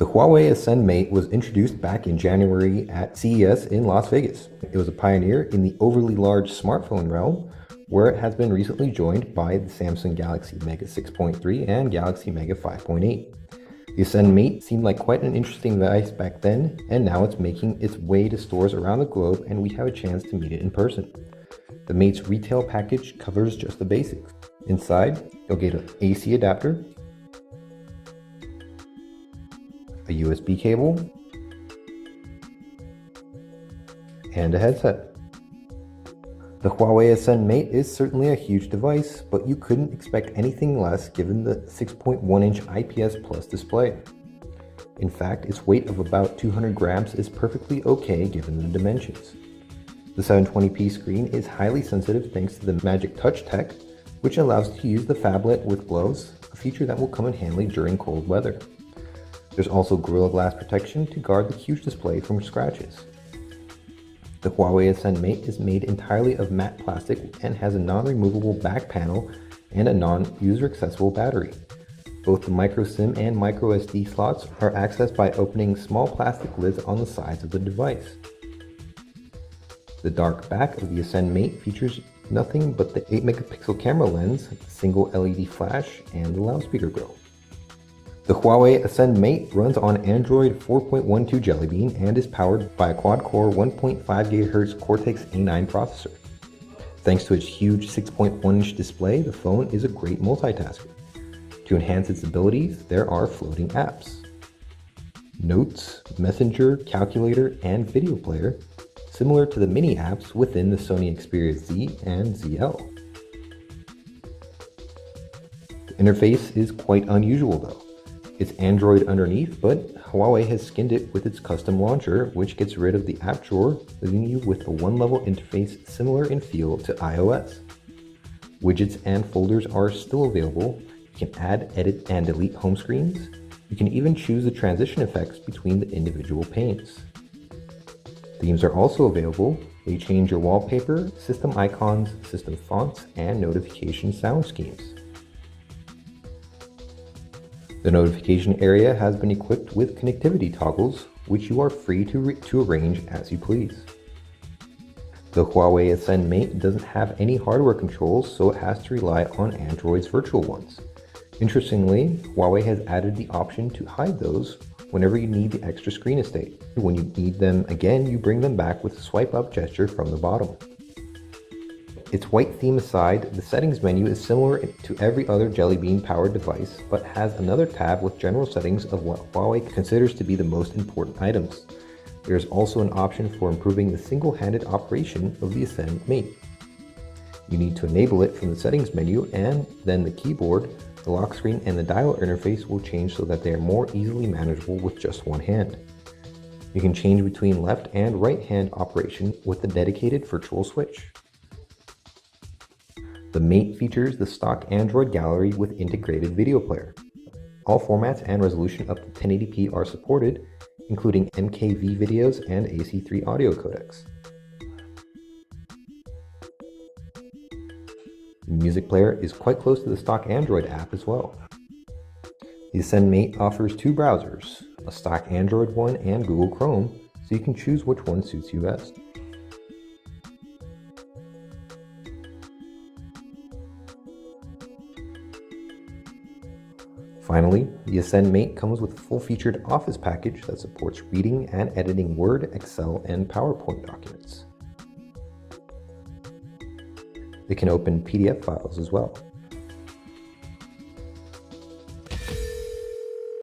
The Huawei Ascend Mate was introduced back in January at CES in Las Vegas. It was a pioneer in the overly large smartphone realm, where it has been recently joined by the Samsung Galaxy Mega 6.3 and Galaxy Mega 5.8. The Ascend Mate seemed like quite an interesting device back then, and now it's making its way to stores around the globe and we have a chance to meet it in person. The Mate's retail package covers just the basics. Inside, you'll get an AC adapter, a USB cable, and a headset. The Huawei Ascend Mate is certainly a huge device, but you couldn't expect anything less given the 6.1-inch IPS Plus display. In fact, its weight of about 200 grams is perfectly okay given the dimensions. The 720p screen is highly sensitive thanks to the Magic Touch tech, which allows you to use the phablet with gloves, a feature that will come in handy during cold weather. There's also Gorilla Glass protection to guard the huge display from scratches. The Huawei Ascend Mate is made entirely of matte plastic and has a non-removable back panel and a non-user accessible battery. Both the micro SIM and micro SD slots are accessed by opening small plastic lids on the sides of the device. The dark back of the Ascend Mate features nothing but the 8-megapixel camera lens, single LED flash, and the loudspeaker grill. The Huawei Ascend Mate runs on Android 4.12 Jelly Bean and is powered by a quad-core 1.5 GHz Cortex-A9 processor. Thanks to its huge 6.1-inch display, the phone is a great multitasker. To enhance its abilities, there are floating apps: Notes, Messenger, Calculator, and Video Player, similar to the mini apps within the Sony Xperia Z and ZL. The interface is quite unusual though. It's Android underneath, but Huawei has skinned it with its custom launcher, which gets rid of the app drawer, leaving you with a one-level interface similar in feel to iOS. Widgets and folders are still available. You can add, edit, and delete home screens. You can even choose the transition effects between the individual panes. Themes are also available. They change your wallpaper, system icons, system fonts, and notification sound schemes. The notification area has been equipped with connectivity toggles, which you are free to arrange as you please. The Huawei Ascend Mate doesn't have any hardware controls, so it has to rely on Android's virtual ones. Interestingly, Huawei has added the option to hide those whenever you need the extra screen estate. When you need them again, you bring them back with a swipe up gesture from the bottom. Its white theme aside, the settings menu is similar to every other Jelly Bean powered device, but has another tab with general settings of what Huawei considers to be the most important items. There is also an option for improving the single-handed operation of the Ascend Mate. You need to enable it from the settings menu, and then the keyboard, the lock screen, and the dial interface will change so that they are more easily manageable with just one hand. You can change between left and right hand operation with the dedicated virtual switch. The Mate features the stock Android gallery with integrated video player. All formats and resolution up to 1080p are supported, including MKV videos and AC3 audio codecs. The music player is quite close to the stock Android app as well. The Ascend Mate offers two browsers, a stock Android one and Google Chrome, so you can choose which one suits you best. Finally, the Ascend Mate comes with a full-featured Office package that supports reading and editing Word, Excel, and PowerPoint documents. It can open PDF files as well.